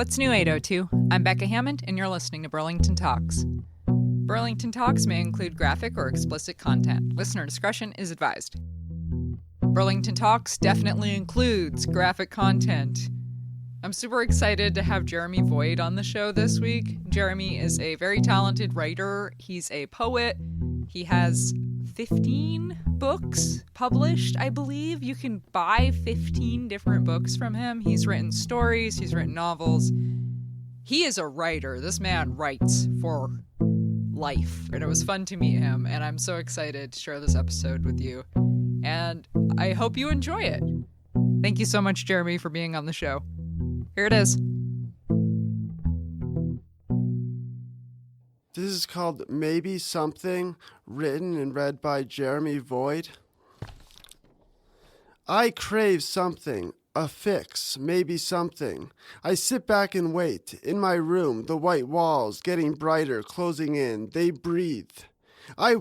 What's new, 802? I'm Becca Hammond, and you're listening to Burlington Talks. Burlington Talks may include graphic or explicit content. Listener discretion is advised. Burlington Talks definitely includes graphic content. I'm super excited to have Jeremy Voigt on the show this week. Jeremy is a very talented writer. He's a poet. He has 15 books published, I believe. You can buy 15 different books from him. He's written stories. He's written novels. He is a writer. This man writes for life. And it was fun to meet him. And I'm so excited to share this episode with you. And I hope you enjoy it. Thank you so much, Jeremy, for being on the show. Here it is. This is called Maybe Something, written and read by Jeremy Voigt. I crave something, a fix, maybe something. I sit back and wait. In my room, the white walls getting brighter, closing in. They breathe. I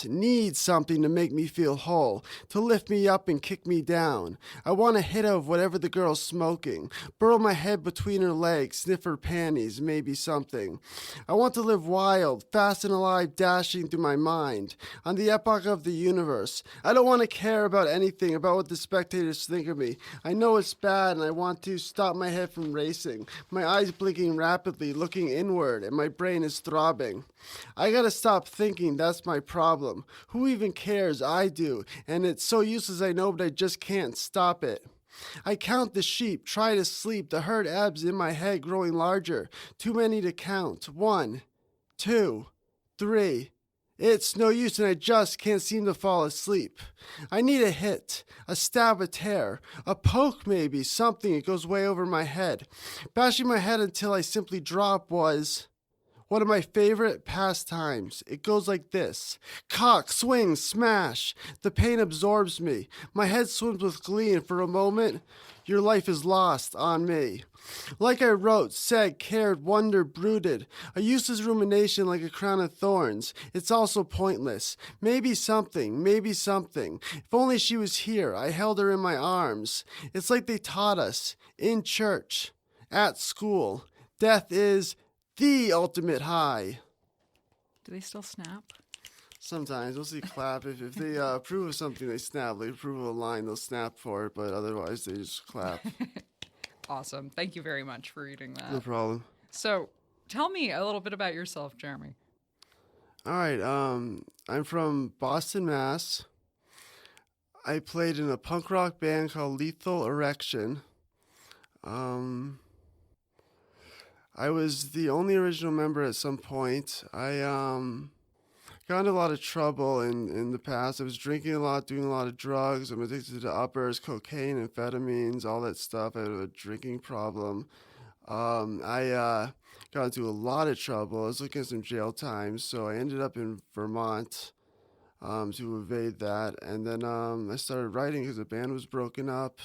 need something to make me feel whole, to lift me up and kick me down. I want a hit of whatever the girl's smoking, burrow my head between her legs, sniff her panties, maybe something. I want to live wild, fast and alive, dashing through my mind, on the epoch of the universe. I don't want to care about anything, about what the spectators think of me. I know it's bad and I want to stop my head from racing, my eyes blinking rapidly, looking inward, and my brain is throbbing. I gotta stop thinking that's my problem. Who even cares? I do. And it's so useless I know, but I just can't stop it. I count the sheep, try to sleep, the herd ebbs in my head growing larger. Too many to count. 1, 2, 3. It's no use and I just can't seem to fall asleep. I need a hit, a stab, a tear, a poke maybe, something that goes way over my head. Bashing my head until I simply drop was one of my favorite pastimes. It goes like this. Cock, swing, smash. The pain absorbs me. My head swims with glee, and for a moment, your life is lost on me. Like I wrote, said, cared, wondered, brooded. A useless rumination like a crown of thorns. It's also pointless. Maybe something, maybe something. If only she was here. I held her in my arms. It's like they taught us, in church, at school. Death is the ultimate high. Do they still snap? Sometimes. We'll see clap. If they approve of something, they snap. They approve of a line, they'll snap for it, but otherwise they just clap. Awesome. Thank you very much for reading that. No problem. So, tell me a little bit about yourself, Jeremy. All right. I'm from Boston, Mass. I played in a punk rock band called Lethal Erection. I was the only original member at some point. I got into a lot of trouble in the past. I was drinking a lot, doing a lot of drugs. I'm addicted to uppers, cocaine, amphetamines, all that stuff. I had a drinking problem. I got into a lot of trouble. I was looking at some jail time, so I ended up in Vermont to evade that. And then I started writing because the band was broken up,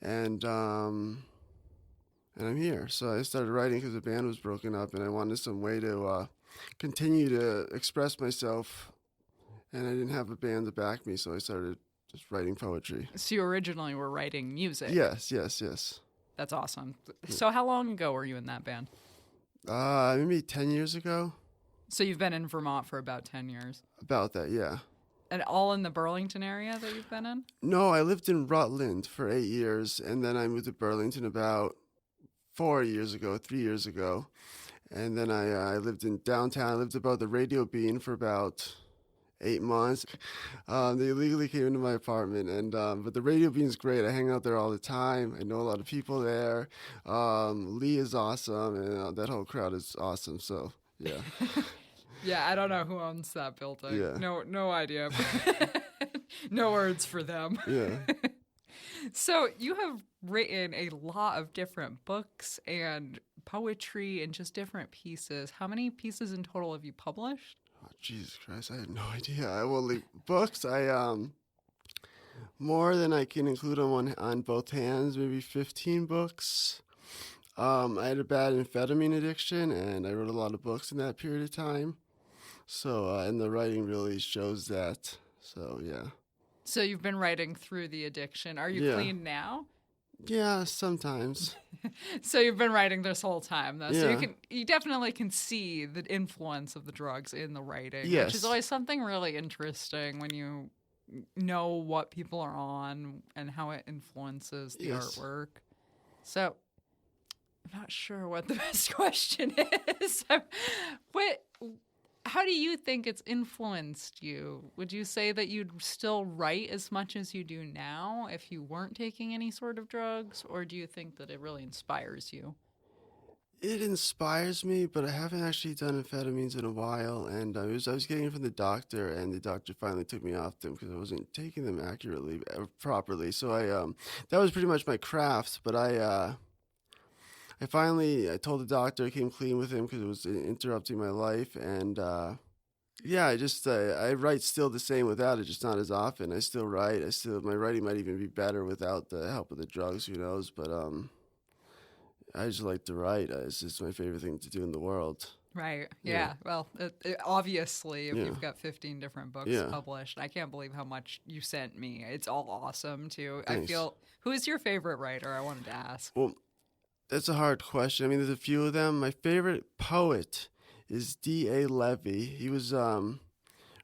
and I'm here. So I started writing because the band was broken up, and I wanted some way to continue to express myself, and I didn't have a band to back me, so I started just writing poetry. So you originally were writing music? Yes. That's awesome. So how long ago were you in that band? Maybe 10 years ago. So you've been in Vermont for about 10 years? About that, yeah. And all in the Burlington area that you've been in? No, I lived in Rutland for 8 years, and then I moved to Burlington about 3 years ago. And then I lived in downtown. I lived above the Radio Bean for about 8 months. They illegally came into my apartment, and but the Radio Bean's great. I hang out there all the time. I know a lot of people there. Lee is awesome, and that whole crowd is awesome. So yeah. Yeah, I don't know who owns that building. Yeah. No idea. No words for them. Yeah. So you have written a lot of different books and poetry and just different pieces. How many pieces in total have you published? Oh, Jesus Christ, I had no idea. Books, more than I can include on both hands, maybe 15 books. I had a bad amphetamine addiction, and I wrote a lot of books in that period of time. So, and the writing really shows that. So, yeah. So you've been writing through the addiction. Are you clean now? Yeah, sometimes. So you've been writing this whole time, though. So Yeah. you definitely can see the influence of the drugs in the writing, Yes. which is always something really interesting when you know what people are on and how it influences the Yes. artwork. So I'm not sure what the best question is. How do you think it's influenced you? Would you say that you'd still write as much as you do now if you weren't taking any sort of drugs, or do you think that it really inspires you? It inspires me, but I haven't actually done amphetamines in a while, and I was getting it from the doctor, and the doctor finally took me off them because I wasn't taking them accurately, properly. So that was pretty much my craft, but I told the doctor I came clean with him because it was interrupting my life, and yeah, I write still the same without it, just not as often. I still write. My writing might even be better without the help of the drugs. Who knows? But I just like to write. It's just my favorite thing to do in the world. Right. Yeah. Well, obviously, if Yeah. you've got 15 different books Yeah. published, I can't believe how much you sent me. It's all awesome, too. Thanks. Who is your favorite writer? I wanted to ask. Well, that's a hard question. I mean, there's a few of them. My favorite poet is D.A. Levy. He was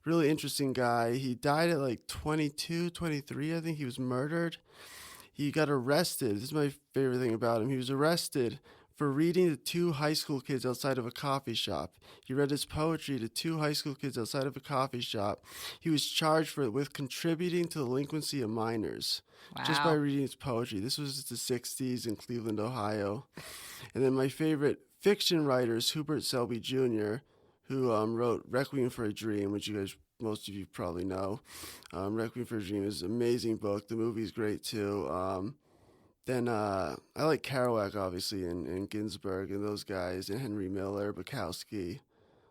really interesting guy. He died at like 22, 23, I think. He was murdered. He got arrested. This is my favorite thing about him. He was arrested for reading to two high school kids outside of a coffee shop. He read his poetry to two high school kids outside of a coffee shop. He was charged with contributing to the delinquency of minors just by Wow. reading his poetry. This was the 60s in Cleveland, Ohio. And then my favorite fiction writer is Hubert Selby Jr., who wrote Requiem for a Dream, which most of you probably know. Requiem for a Dream is an amazing book. The movie's great too. Then I like Kerouac, obviously, and Ginsberg and those guys, and Henry Miller, Bukowski.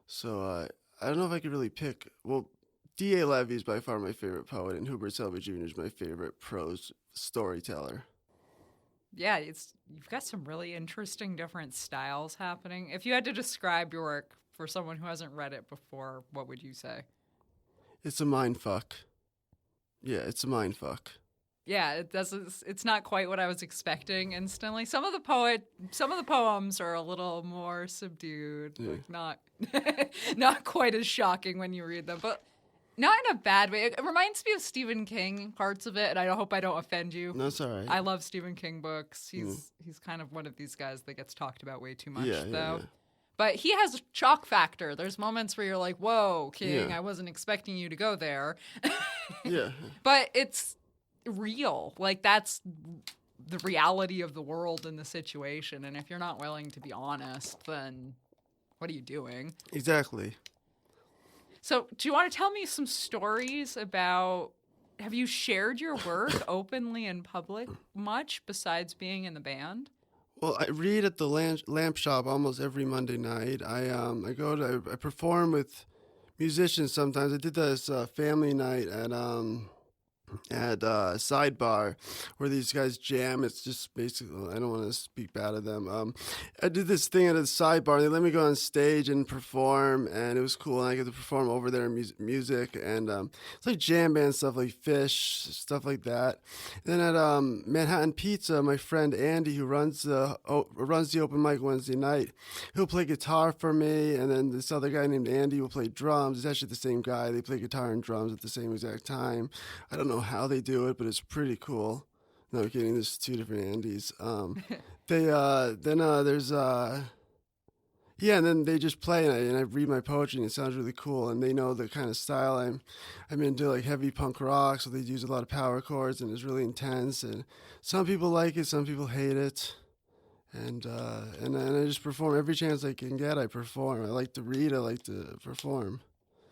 So I don't know if I could really pick. Well, D.A. Levy is by far my favorite poet, and Hubert Selby Jr. is my favorite prose storyteller. Yeah, you've got some really interesting different styles happening. If you had to describe your work for someone who hasn't read it before, what would you say? It's a mind fuck. Yeah, it's a mind fuck. Yeah, it's not quite what I was expecting instantly. Some of the poems are a little more subdued, Yeah. like not not quite as shocking when you read them, but not in a bad way. It reminds me of Stephen King, parts of it, and I hope I don't offend you. No, it's all right. I love Stephen King books. He's kind of one of these guys that gets talked about way too much, though. Yeah. But he has a shock factor. There's moments where you're like, "Whoa, King, Yeah. I wasn't expecting you to go there." Yeah. But it's real. Like, that's the reality of the world and the situation. And if you're not willing to be honest, then what are you doing? Exactly. So, do you want to tell me some stories about? Have you shared your work openly in public much besides being in the band? Well, I read at the lamp shop almost every Monday night. I perform with musicians sometimes. I did this family night at Sidebar where these guys jam. It's just basically, I don't want to speak bad of them. I did this thing at a Sidebar. They let me go on stage and perform, and it was cool. And I get to perform over their music, and it's like jam band stuff, like Fish, stuff like that. And then at Manhattan Pizza, my friend Andy, who runs the open mic Wednesday night, he'll play guitar for me, and then this other guy named Andy will play drums. It's actually the same guy. They play guitar and drums at the same exact time. I don't know how they do it, but it's pretty cool. No kidding, there's two different Andys. And then they just play, and I read my poetry, and it sounds really cool. And they know the kind of style I'm into, like heavy punk rock, so they use a lot of power chords, and it's really intense. And some people like it, some people hate it. And I just perform every chance I can get. I perform. I like to read. I like to perform.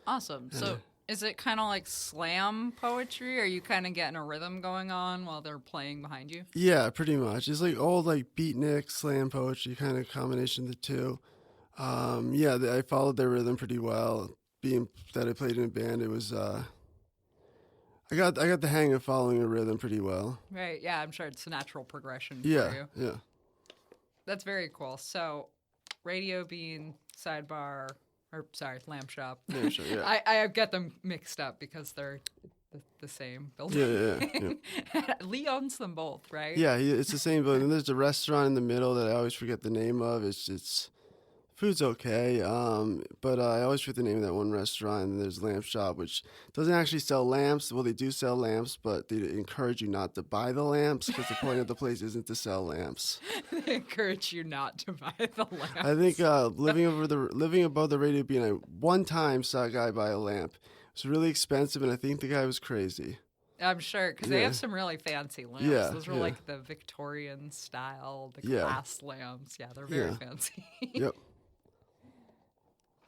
Awesome. So, is it kind of like slam poetry? Are you kind of getting a rhythm going on while they're playing behind you? Yeah, pretty much. It's like old like beatnik, slam poetry, kind of combination of the two. I followed their rhythm pretty well. Being that I played in a band, it was I got the hang of following a rhythm pretty well. Right. Yeah, I'm sure it's a natural progression for Yeah, you. yeah. That's very cool. So, Radio Bean, Sidebar, or sorry, Lamp Shop. Yeah, sure, yeah. I get them mixed up because they're the same Yeah, building. Lee owns them both, right? yeah. It's the same building. And there's a restaurant in the middle that I always forget the name of. It's food's okay, but I always forget the name of that one restaurant. And there's a lamp shop which doesn't actually sell lamps. Well, they do sell lamps, but they encourage you not to buy the lamps because the point of the place isn't to sell lamps. They encourage you not to buy the lamps. I think living above the radio being, I one time saw a guy buy a lamp. It was really expensive, and I think the guy was crazy. I'm sure, because they have some really fancy lamps. Yeah, Those are yeah. like the Victorian style, the Yeah. glass lamps. Yeah, they're very Yeah. fancy. Yep.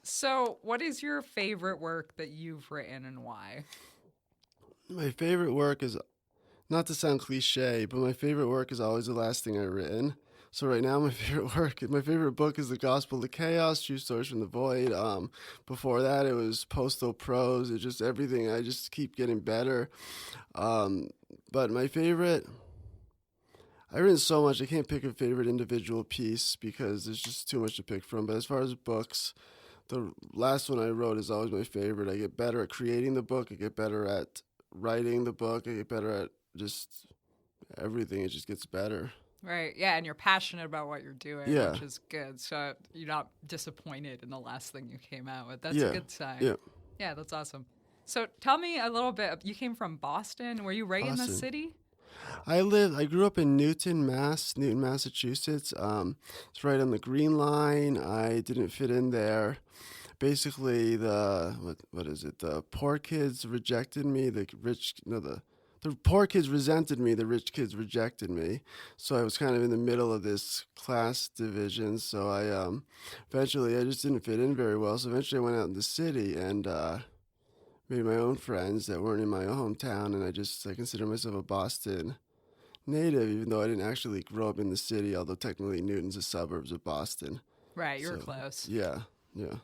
So, what is your favorite work that you've written and why? My favorite work is, not to sound cliche, but my favorite work is always the last thing I've written. So right now, my favorite book is The Gospel of Chaos, True Stories from the Void. Before that, it was Postal Prose. It's just everything. I just keep getting better. But my favorite, I've written so much, I can't pick a favorite individual piece because there's just too much to pick from. But as far as books, the last one I wrote is always my favorite. I get better at creating the book. I get better at writing the book. I get better at just everything. It just gets better. Right. Yeah, and you're passionate about what you're doing, Yeah. which is good. So you're not disappointed in the last thing you came out with. That's Yeah. a good sign. Yeah. Yeah, that's awesome. So tell me a little bit. You came from Boston. Were you right in the Boston. city? I grew up in Newton, Massachusetts. It's right on the Green Line. I didn't fit in there. Basically, what is it? The poor kids rejected me. The poor kids resented me. The rich kids rejected me. So I was kind of in the middle of this class division. So eventually I just didn't fit in very well. So eventually I went out in the city and made my own friends that weren't in my own hometown, and I consider myself a Boston native, even though I didn't actually grow up in the city, although technically Newton's the suburbs of Boston. Right, you were So, close. Yeah, yeah.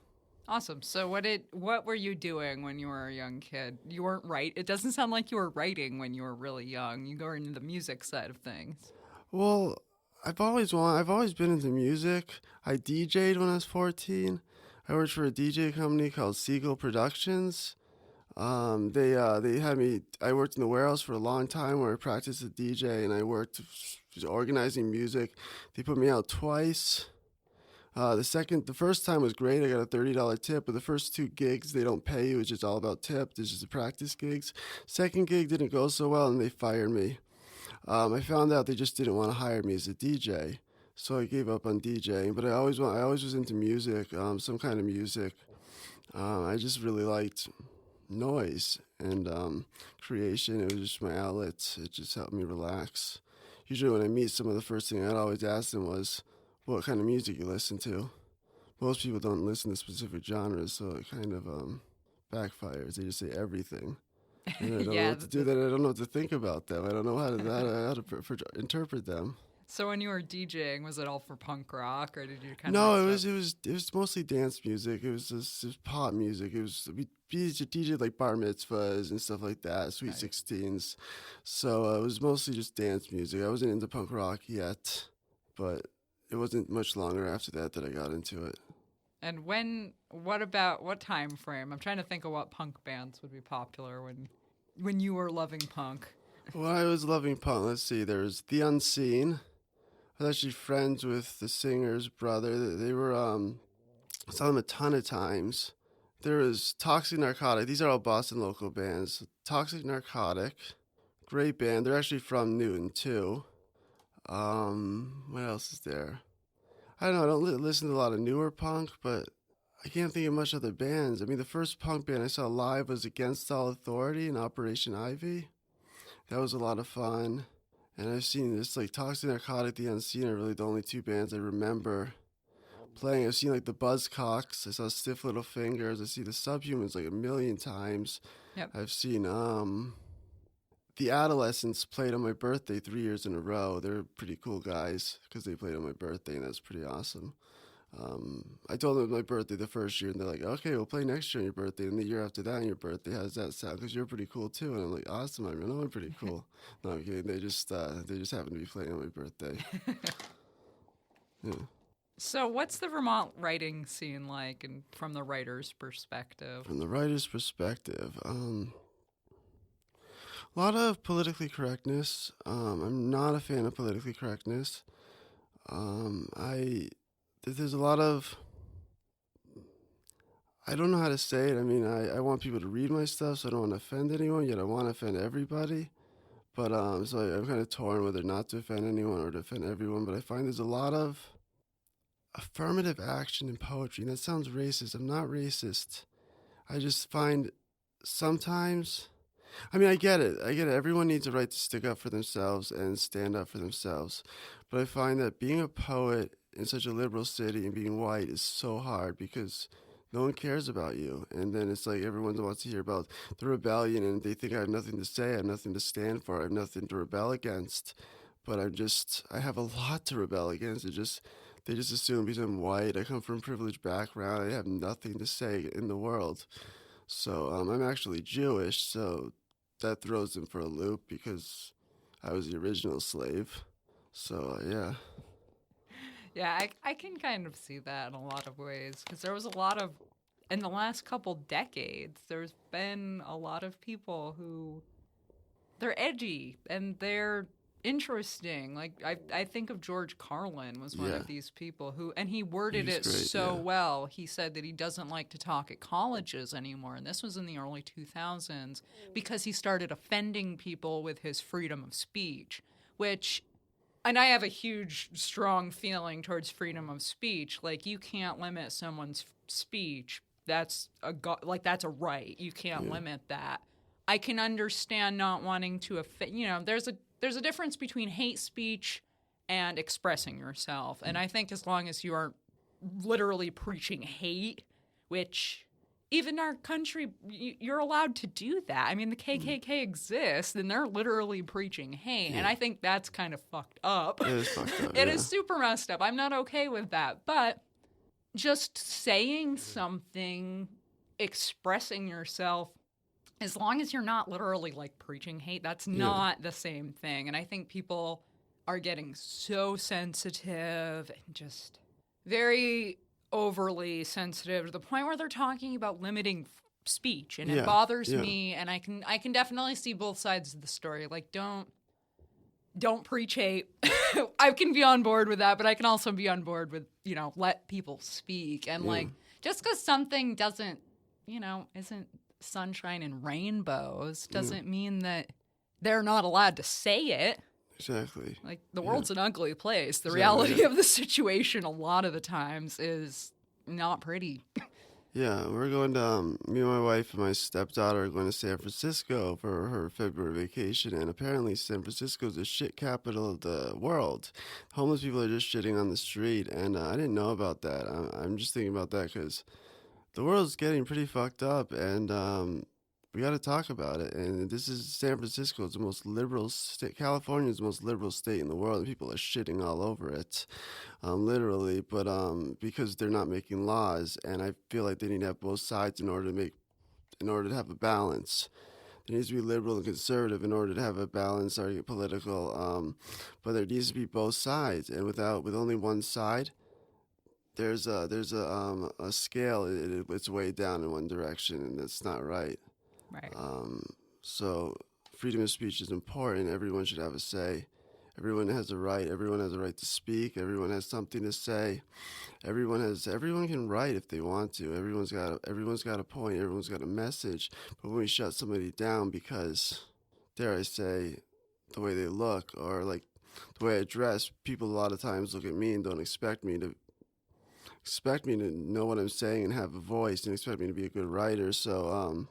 Awesome. So what were you doing when you were a young kid? You weren't It doesn't sound like you were writing when you were really young. You go into the music side of things. Well, I've always been into music. I DJ'd when I was 14. I worked for a DJ company called Siegel Productions. They had me. I worked in the warehouse for a long time where I practiced as a DJ, and I worked organizing music. They put me out twice. The first time was great. I got a $30 tip, but the first two gigs they don't pay you. It's just all about tip. This is the practice gigs. Second gig didn't go so well, and they fired me. I found out they just didn't want to hire me as a DJ, so I gave up on DJing. But I always was into music, some kind of music. I just really liked noise and creation. It was just my outlet. It just helped me relax. Usually when I meet someone, the first thing I'd always ask them was, what kind of music you listen to? Most people don't listen to specific genres, so it kind of backfires. They just say everything. And I don't know what to do. Then I don't know what to think about them. I don't know how to interpret them. So when you were DJing, was it all for punk rock, or did you kind No, of? it was mostly dance music. It was pop music. We DJed like bar mitzvahs and stuff like that, Sweet 16s. So it was mostly just dance music. I wasn't into punk rock yet, but it wasn't much longer after that I got into it. And what time frame? I'm trying to think of what punk bands would be popular when you were loving punk. Well, I was loving punk. Let's see. There was The Unseen. I was actually friends with the singer's brother. They were, I saw them a ton of times. There was Toxic Narcotic. These are all Boston local bands. Toxic Narcotic, great band. They're actually from Newton, too. What else is there? I don't know. I don't listen to a lot of newer punk, but I can't think of much other bands. I mean, the first punk band I saw live was Against All Authority and Operation Ivy. That was a lot of fun. And I've seen this, like, Toxic Narcotic, The Unseen are really the only two bands I remember playing. I've seen, like, the Buzzcocks. I saw Stiff Little Fingers. I see the Subhumans, like, a million times. Yep. I've seen, the Adolescents played on my birthday 3 years in a row. They're pretty cool guys because they played on my birthday, and that's pretty awesome. I told them it was my birthday the first year, and they're like, okay, we'll play next year on your birthday, and the year after that on your birthday. How does that sound? Because you're pretty cool, too. And I'm like, awesome, I know I'm pretty cool. No, I'm kidding. They just happen to be playing on my birthday. Yeah. So what's the Vermont writing scene like, and from the writer's perspective? From the writer's perspective, A lot of politically correctness. I'm not a fan of politically correctness. There's a lot of, I don't know how to say it. I mean, I want people to read my stuff, so I don't want to offend anyone, yet I want to offend everybody. But so I'm kind of torn whether not to offend anyone or to offend everyone. But I find there's a lot of affirmative action in poetry, and that sounds racist. I'm not racist. I just find sometimes, I mean, I get it. Everyone needs a right to stick up for themselves and stand up for themselves. But I find that being a poet in such a liberal city and being white is so hard because no one cares about you. And then it's like everyone wants to hear about the rebellion and they think I have nothing to say, I have nothing to stand for, I have nothing to rebel against. But I have a lot to rebel against. They just assume because I'm white, I come from a privileged background, I have nothing to say in the world. So I'm actually Jewish, so that throws them for a loop because I was the original slave. So, yeah. Yeah, I can kind of see that in a lot of ways because there was a lot of, in the last couple decades, there's been a lot of people who, they're edgy and they're interesting. Like, I think of George Carlin was one of these people who, and he worded it great, so well. He said that he doesn't like to talk at colleges anymore, and this was in the early 2000s because he started offending people with his freedom of speech, which... And I have a huge, strong feeling towards freedom of speech. Like, you can't limit someone's speech. That's a right. You can't limit that. I can understand not wanting to offend. You know, there's a difference between hate speech and expressing yourself. And I think as long as you aren't literally preaching hate, which... Even our country, you're allowed to do that. I mean, the KKK exists, and they're literally preaching hate, and I think that's kind of fucked up. It is fucked up, It is super messed up. I'm not okay with that. But just saying something, expressing yourself, as long as you're not literally, like, preaching hate, that's not the same thing. And I think people are getting so sensitive and just very... overly sensitive to the point where they're talking about limiting speech, and it bothers me. And I can definitely see both sides of the story. Like, don't preach hate. I can be on board with that, but I can also be on board with, you know, let people speak. And like, just because something doesn't, you know, isn't sunshine and rainbows doesn't mean that they're not allowed to say it. Exactly. Like, the world's an ugly place. The reality of the situation a lot of the times is not pretty. Yeah, we're going to, me and my wife and my stepdaughter are going to San Francisco for her February vacation, and apparently San Francisco is the shit capital of the world. Homeless people are just shitting on the street, and I didn't know about that. I'm just thinking about that because the world's getting pretty fucked up, and we got to talk about it. And this is San Francisco. It's the most liberal state. California is the most liberal state in the world. And people are shitting all over it, literally. But because they're not making laws, and I feel like they need to have both sides in order to have a balance. There needs to be liberal and conservative in order to have a balance or political. But there needs to be both sides, and with only one side, there's a scale. It's way down in one direction, and that's not right. Right. So freedom of speech is important. Everyone should have a say. Everyone has a right. Everyone has a right to speak. Everyone has something to say. Everyone can write if they want to. Everyone's got a point. Everyone's got a message. But when we shut somebody down because, dare I say, the way they look or like the way I dress, people a lot of times look at me and don't expect me to know what I'm saying and have a voice and expect me to be a good writer. So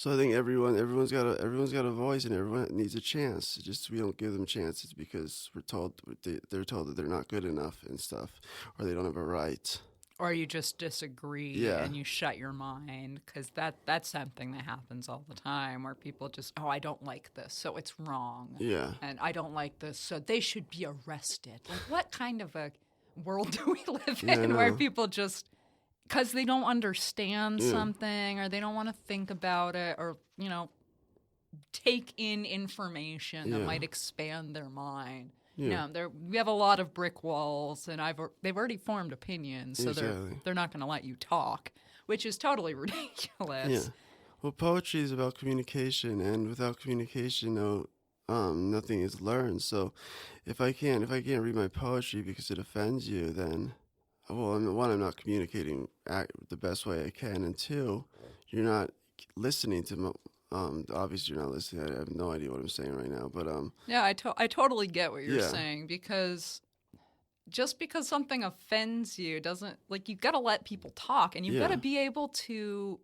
I think everyone's got a voice and everyone needs a chance. It's just we don't give them chances because they're told that they're not good enough and stuff, or they don't have a right. Or you just disagree and you shut your mind, because that's something that happens all the time where people just, I don't like this, so it's wrong. Yeah. And I don't like this, so they should be arrested. Like, what kind of a world do we live in where people just... because they don't understand something or they don't want to think about it or, you know, take in information that might expand their mind. Yeah. You know, we have a lot of brick walls, and they've already formed opinions, so they're not going to let you talk, which is totally ridiculous. Yeah. Well, poetry is about communication, and without communication, nothing is learned. So, if I can't read my poetry because it offends you, then, well, one, I'm not communicating the best way I can, and two, you're not listening to. Obviously, you're not listening. I have no idea what I'm saying right now, but Yeah, I totally get what you're yeah, saying, because just because something offends you doesn't, like, you got to let people talk, and you've got to yeah, be able to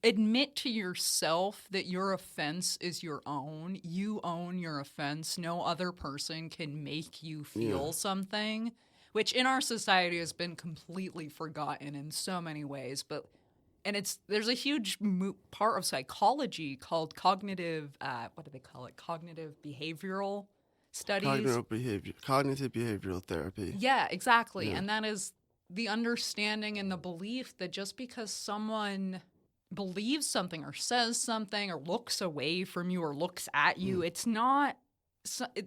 admit to yourself that your offense is your own. You own your offense. No other person can make you yeah, feel something, which in our society has been completely forgotten in so many ways. But there's a huge part of psychology called cognitive, what do they call it? Cognitive behavioral studies. cognitive behavioral therapy. Yeah, exactly. Yeah, And that is the understanding and the belief that just because someone believes something or says something or looks away from you or looks at you, it's not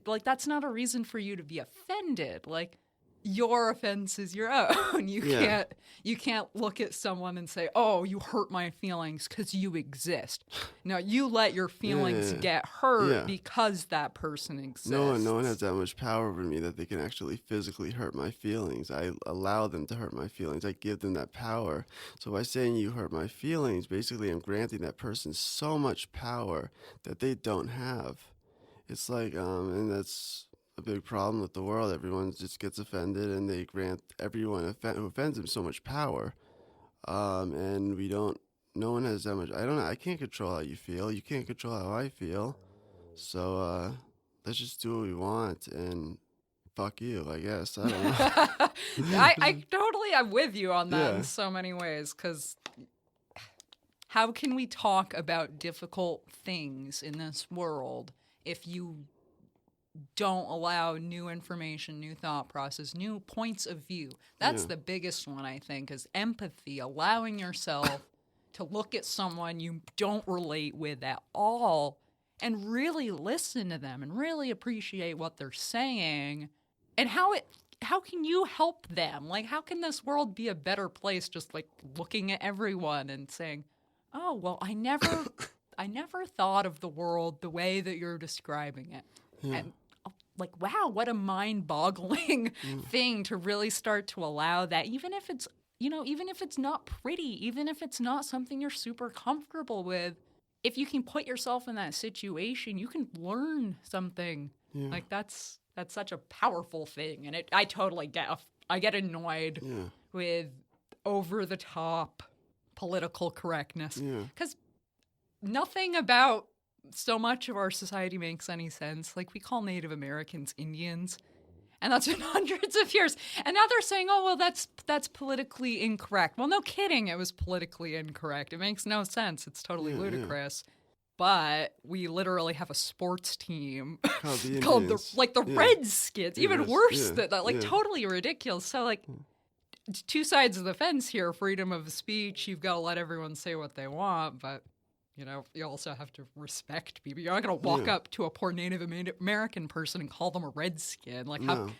like, that's not a reason for you to be offended. Like, your offense is your own. yeah, You can't look at someone and say, "Oh, you hurt my feelings because you exist." No, you let your feelings yeah, get hurt yeah. because that person exists. No one has that much power over me that they can actually physically hurt my feelings. I allow them to hurt my feelings. I give them that power. So by saying you hurt my feelings, basically I'm granting that person so much power that they don't have. It's like, and that's a big problem with the world. Everyone just gets offended, and they grant everyone who offends them so much power. And we don't. No one has that much. I don't know. I can't control how you feel. You can't control how I feel. So let's just do what we want, and fuck you, I guess. I don't know. I totally am with you on that Yeah. in so many ways, because how can we talk about difficult things in this world if you don't allow new information, new thought process, new points of view? That's Yeah. the biggest one, I think, is empathy, allowing yourself to look at someone you don't relate with at all and really listen to them and really appreciate what they're saying, and how can you help them? Like, how can this world be a better place just like looking at everyone and saying, "Oh, well, I never thought of the world the way that you're describing it." Yeah. And like, wow, what a mind-boggling thing to really start to allow that, even if it's, even if it's not pretty, even if it's not something you're super comfortable with, if you can put yourself in that situation, you can learn something. Yeah. Like, that's such a powerful thing. And I totally I get annoyed Yeah. with over the top political correctness, Yeah. because nothing about so much of our society makes any sense. Like, we call Native Americans Indians, and that's been hundreds of years. And now they're saying, "Oh, well, that's politically incorrect." Well, no kidding, it was politically incorrect. It makes no sense. It's totally Yeah, ludicrous. But we literally have a sports team Called the called Indians. the Yeah. Redskins. The Even Reds- worse yeah, than that, like, yeah. totally ridiculous. So, like, two sides of the fence here. Freedom of speech, you've got to let everyone say what they want, but you also have to respect people. You're not going to walk Yeah. up to a poor Native American person and call them a redskin. Like, how? No.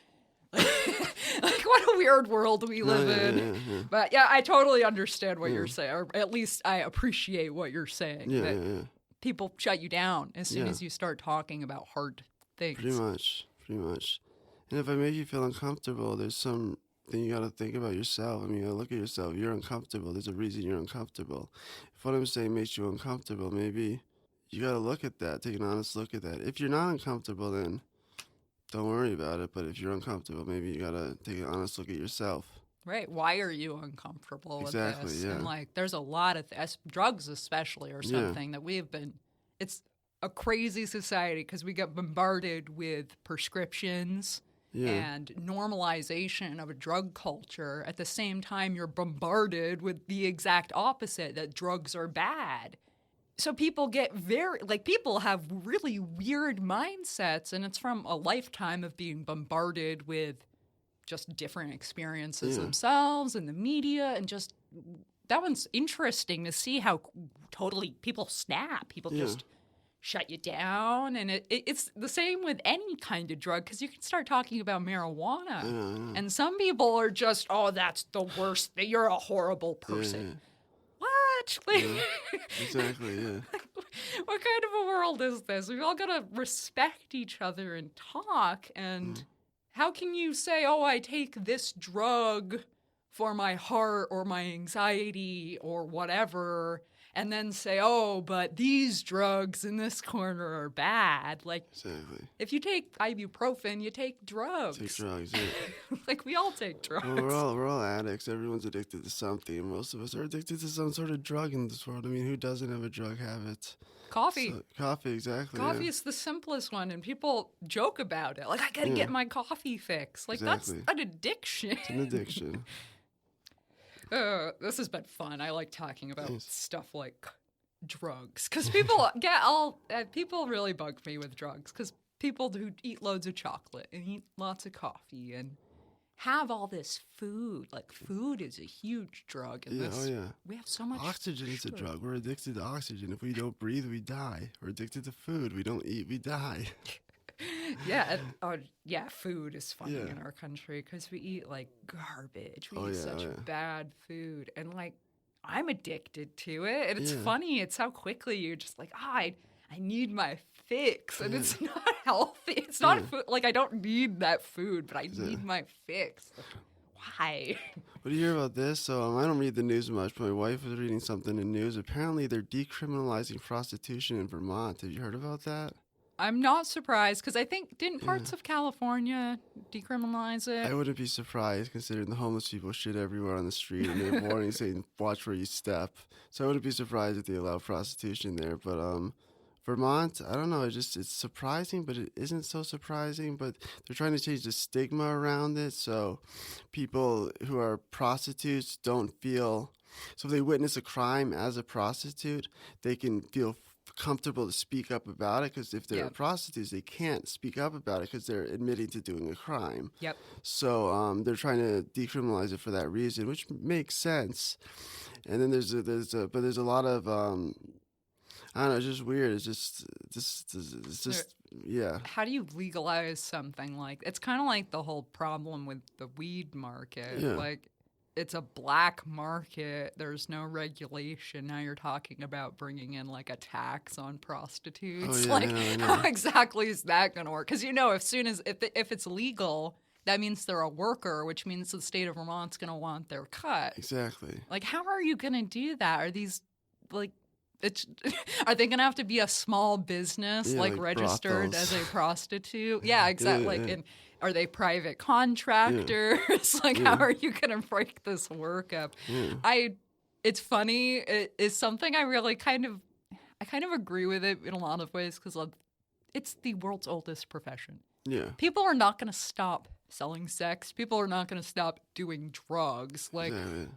Like, what a weird world we live in. Yeah. But yeah, I totally understand what you're saying, or at least I appreciate what you're saying. Yeah, that yeah. people shut you down as soon Yeah. as you start talking about hard things. Pretty much. And if I make you feel uncomfortable, there's something you gotta think about yourself. I mean, you gotta look at yourself. You're uncomfortable. There's a reason you're uncomfortable. If what I'm saying makes you uncomfortable, maybe you gotta look at that. Take an honest look at that. If you're not uncomfortable, then don't worry about it. But if you're uncomfortable, maybe you gotta take an honest look at yourself. Right? Why are you uncomfortable Exactly, with this? yeah. And like, there's a lot of drugs, especially, or Yeah. something that it's a crazy society because we get bombarded with prescriptions Yeah. and normalization of a drug culture. At the same time, you're bombarded with the exact opposite, that drugs are bad. So people get people have really weird mindsets, and it's from a lifetime of being bombarded with just different experiences Yeah. themselves and the media, and just, that one's interesting to see how totally people snap. People Yeah. just shut you down, and it's the same with any kind of drug, because you can start talking about marijuana, I know. and some people are just, "Oh, that's the worst thing. You're a horrible person." Yeah. What? what? Like, Yeah. Exactly, yeah. what kind of a world is this? We all gotta respect each other and talk. And how can you say, oh, I take this drug for my heart or my anxiety or whatever, and then say, oh, but these drugs in this corner are bad? Like, Exactly. if you take ibuprofen, you take drugs. Take drugs, yeah. Like, we all take drugs. Well, we're all addicts. Everyone's addicted to something. Most of us are addicted to some sort of drug in this world. I mean, who doesn't have a drug habit? Coffee. Coffee, exactly. Coffee yeah. is the simplest one, and people joke about it. Like, I gotta get my coffee fix. Like, Exactly. that's an addiction. It's an addiction. This has been fun. I like talking about Nice. stuff like drugs, because people really bug me with drugs, because people who eat loads of chocolate and eat lots of coffee and have all this food. Like, food is a huge drug in this. Oh, yeah. We have so much Oxygen is a sugar. drug. We're addicted to oxygen. If we don't breathe, we die. We're addicted to food. We don't eat, we die. Food is funny Yeah. in our country because we eat like garbage. We Oh, eat yeah, such oh, yeah. bad food, and like I'm addicted to it. And it's Yeah. funny. It's how quickly you're just like, I need my fix, and it's not healthy. It's not food. Like, I don't need that food, but I need my fix. Like, why? What do you hear about this? So I don't read the news much, but my wife was reading something in news. Apparently, they're decriminalizing prostitution in Vermont. Have you heard about that? I'm not surprised because I think didn't parts of California decriminalize it? I wouldn't be surprised considering the homeless people shit everywhere on the street and they have warnings saying watch where you step. So I wouldn't be surprised if they allow prostitution there. But Vermont, I don't know. It's surprising, but it isn't so surprising. But they're trying to change the stigma around it, so people who are prostitutes don't feel. So if they witness a crime as a prostitute, they can feel comfortable to speak up about it, because if they're prostitutes, they can't speak up about it because they're admitting to doing a crime. Yep. So they're trying to decriminalize it for that reason, which makes sense. And then there's a lot of I don't know, it's just weird. It's just yeah. How do you legalize something like? It's kind of like the whole problem with the weed market. Yeah. Like, it's a black market. There's no regulation. Now you're talking about bringing in like a tax on prostitutes. Oh, yeah, like, I know. how exactly is that going to work? Because if it's legal, that means they're a worker, which means the state of Vermont's going to want their cut. Exactly. Like, how are you going to do that? Are these like? Are they going to have to be a small business, Yeah, like registered brothels. as a prostitute? Yeah, exactly. Yeah, yeah. And are they private contractors? Like, how are you going to break this work up? Yeah. It's funny. It is something I really kind of agree with it in a lot of ways, because it's the world's oldest profession. Yeah. People are not going to stop selling sex. People are not going to stop doing drugs. Like, Exactly.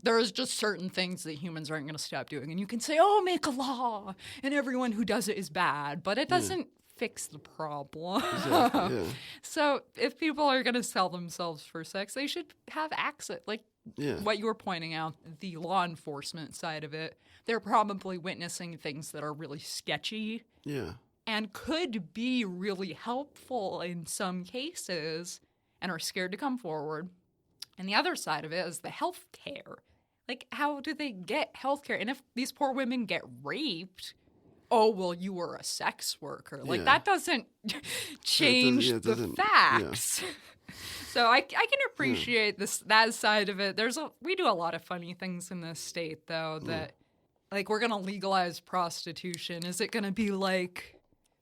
there's just certain things that humans aren't going to stop doing. And you can say, oh, make a law, and everyone who does it is bad. But it doesn't fix the problem. Exactly. Yeah. So if people are going to sell themselves for sex, they should have access. Like what you were pointing out, the law enforcement side of it, they're probably witnessing things that are really sketchy. Yeah. And could be really helpful in some cases and are scared to come forward. And the other side of it is the health care. Like, how do they get health care? And if these poor women get raped, oh, well, you were a sex worker. Like, that doesn't change the facts. So I can appreciate that side of it. We do a lot of funny things in this state, though, that, like, we're going to legalize prostitution. Is it going to be like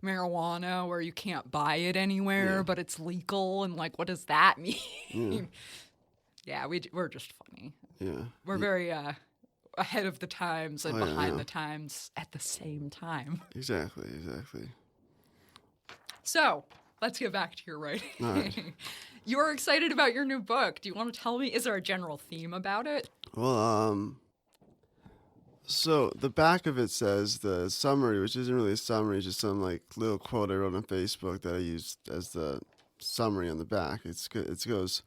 marijuana where you can't buy it anywhere, but it's legal? And, like, what does that mean? Yeah, we're just funny. Yeah. We're very ahead of the times and behind the times at the same time. Exactly. So, let's get back to your writing. All right. You were excited about your new book. Do you want to tell me, is there a general theme about it? Well, so the back of it says the summary, which isn't really a summary, it's just some like little quote I wrote on Facebook that I used as the summary on the back. It goes,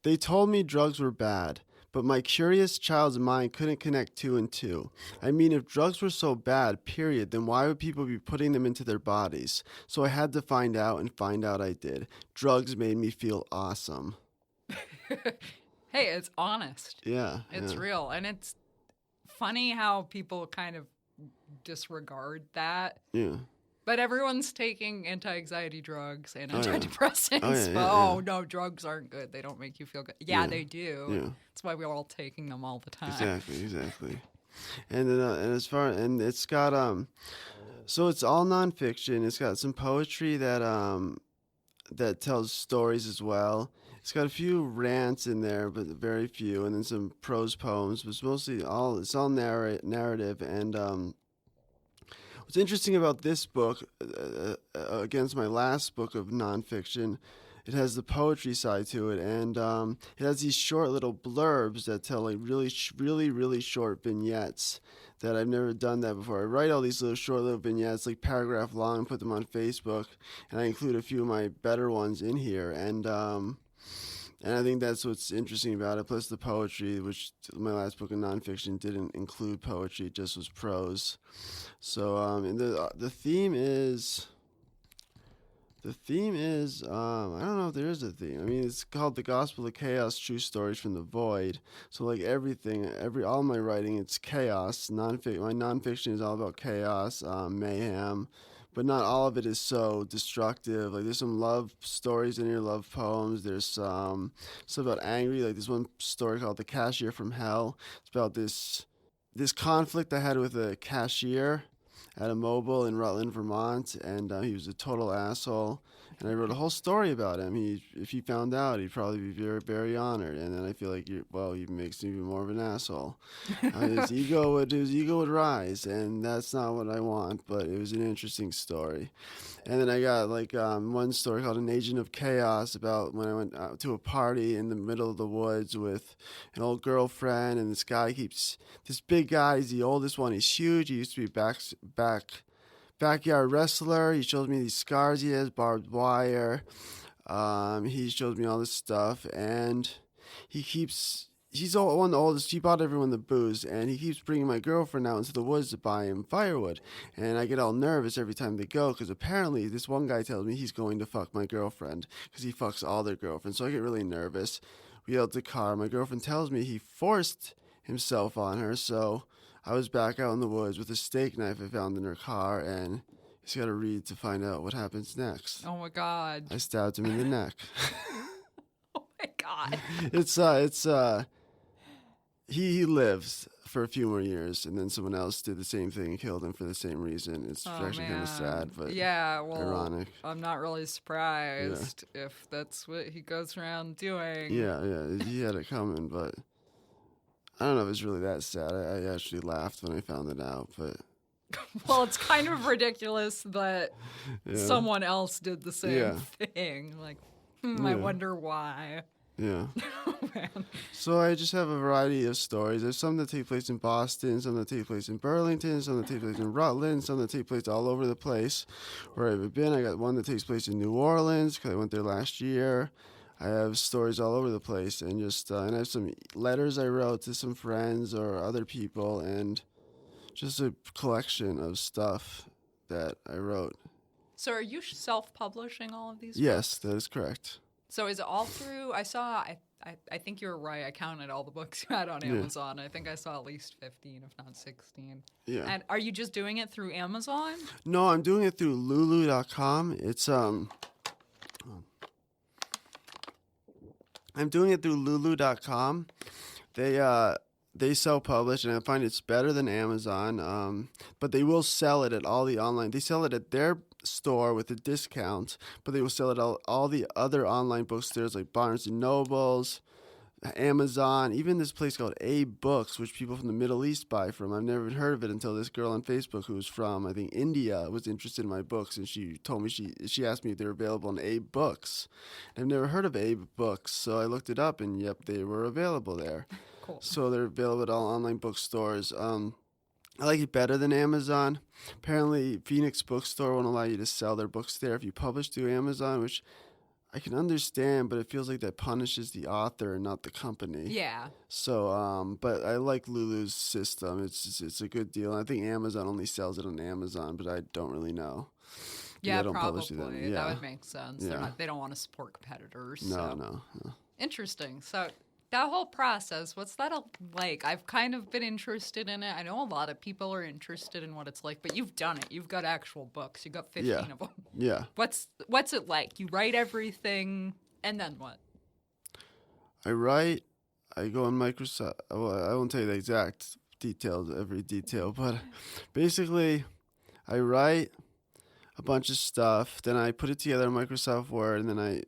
"They told me drugs were bad, but my curious child's mind couldn't connect two and two. I mean, if drugs were so bad, period, then why would people be putting them into their bodies? So I had to find out, and find out I did. Drugs made me feel awesome." Hey, it's honest. Yeah. It's real. And it's funny how people kind of disregard that. Yeah. But everyone's taking anti-anxiety drugs and Oh, yeah. antidepressants. Oh, yeah, but, yeah, yeah. No, drugs aren't good. They don't make you feel good. Yeah, they do. Yeah. That's why we're all taking them all the time. Exactly. And then, and it's got so it's all nonfiction. It's got some poetry that tells stories as well. It's got a few rants in there, but very few, and then some prose poems. But it's all narrative. And what's interesting about this book, against my last book of nonfiction, it has the poetry side to it, and it has these short little blurbs that tell like really short vignettes that I've never done that before. I write all these short little vignettes, like paragraph long, and put them on Facebook, and I include a few of my better ones in here, and I think that's what's interesting about it. Plus the poetry, which my last book of nonfiction didn't include poetry; it just was prose. So and the theme is. The theme is, I don't know if there is a theme. I mean, it's called The Gospel of Chaos, True Stories from the Void. So like all my writing, it's chaos. My nonfiction is all about chaos, mayhem, but not all of it is so destructive. Like there's some love stories in here, love poems. There's some stuff about angry, like this one story called The Cashier from Hell. It's about this conflict I had with a cashier at a mobile in Rutland, Vermont, and he was a total asshole. And I wrote a whole story about him. If he found out, he'd probably be very, very honored. And then I feel like, he makes me even more of an asshole. His ego would rise, and that's not what I want. But it was an interesting story. And then I got one story called An Agent of Chaos about when I went out to a party in the middle of the woods with an old girlfriend, and this big guy, he's the oldest one, he's huge, he used to be backyard wrestler. He shows me these scars he has, barbed wire. He shows me all this stuff, and he's one of the oldest. He bought everyone the booze, and he keeps bringing my girlfriend out into the woods to buy him firewood. And I get all nervous every time they go, because apparently this one guy tells me he's going to fuck my girlfriend, because he fucks all their girlfriends. So I get really nervous. We get out the car. My girlfriend tells me he forced himself on her, so I was back out in the woods with a steak knife I found in her car, and he's got to read to find out what happens next. Oh my God. I stabbed him in the neck. Oh my God. He lives for a few more years, and then someone else did the same thing and killed him for the same reason. It's actually kind of sad, but ironic. I'm not really surprised if that's what he goes around doing. Yeah, he had it coming, but I don't know if it's really that sad. I actually laughed when I found it out, but... Well, it's kind of ridiculous that someone else did the same thing. Like, I wonder why. Yeah. Oh, man. So I just have a variety of stories. There's some that take place in Boston, some that take place in Burlington, some that take place in Rutland, some that take place all over the place where I've been. I got one that takes place in New Orleans because I went there last year. I have stories all over the place, and and I have some letters I wrote to some friends or other people, and just a collection of stuff that I wrote. So are you self-publishing all of these Yes, books? that is correct. So is it all through, I think you were right, I counted all the books you had on Amazon. I think I saw at least 15, if not 16. Yeah. And are you just doing it through Amazon? No, I'm doing it through Lulu.com. I'm doing it through Lulu.com. They self-publish, and I find it's better than Amazon. But they will sell it at all the online. They sell it at their store with a discount, but they will sell it at all the other online bookstores like Barnes and Nobles, Amazon, even this place called A Books, which people from the Middle East buy from. I've never heard of it until this girl on Facebook who was from, I think, India was interested in my books, and she told me she asked me if they were available on A Books. I've never heard of A Books, so I looked it up, and yep, they were available there. Cool. So they're available at all online bookstores. I like it better than Amazon. Apparently, Phoenix Bookstore won't allow you to sell their books there if you publish through Amazon, which I can understand, but it feels like that punishes the author and not the company. Yeah. So, but I like Lulu's system. It's a good deal. I think Amazon only sells it on Amazon, but I don't really know. Yeah, I don't probably. publish it That would make sense. Yeah. They don't want to support competitors. No. Interesting. So That whole process, what's that like? I've kind of been interested in it. I know a lot of people are interested in what it's like, but you've done it. You've got actual books. You got 15 of them. Yeah. What's it like? You write everything, and then what? I write. I go on Microsoft. Well, I won't tell you the exact details, every detail, but basically, I write a bunch of stuff. Then I put it together in Microsoft Word, and then I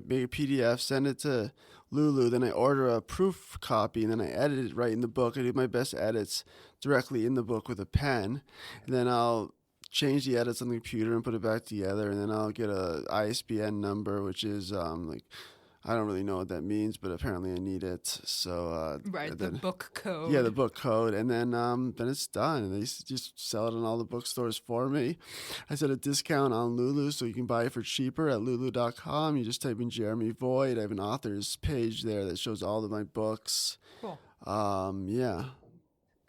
make a PDF, send it to Lulu. Then I order a proof copy, and then I edit it right in the book. I do my best edits directly in the book with a pen, and then I'll change the edits on the computer and put it back together. And then I'll get a ISBN number, which is like, I don't really know what that means, but apparently I need it. So Right, the book code. Yeah, the book code, and then it's done. And they just sell it in all the bookstores for me. I set a discount on Lulu, so you can buy it for cheaper at lulu.com. You just type in Jeremy Void. I have an author's page there that shows all of my books. Cool. Yeah.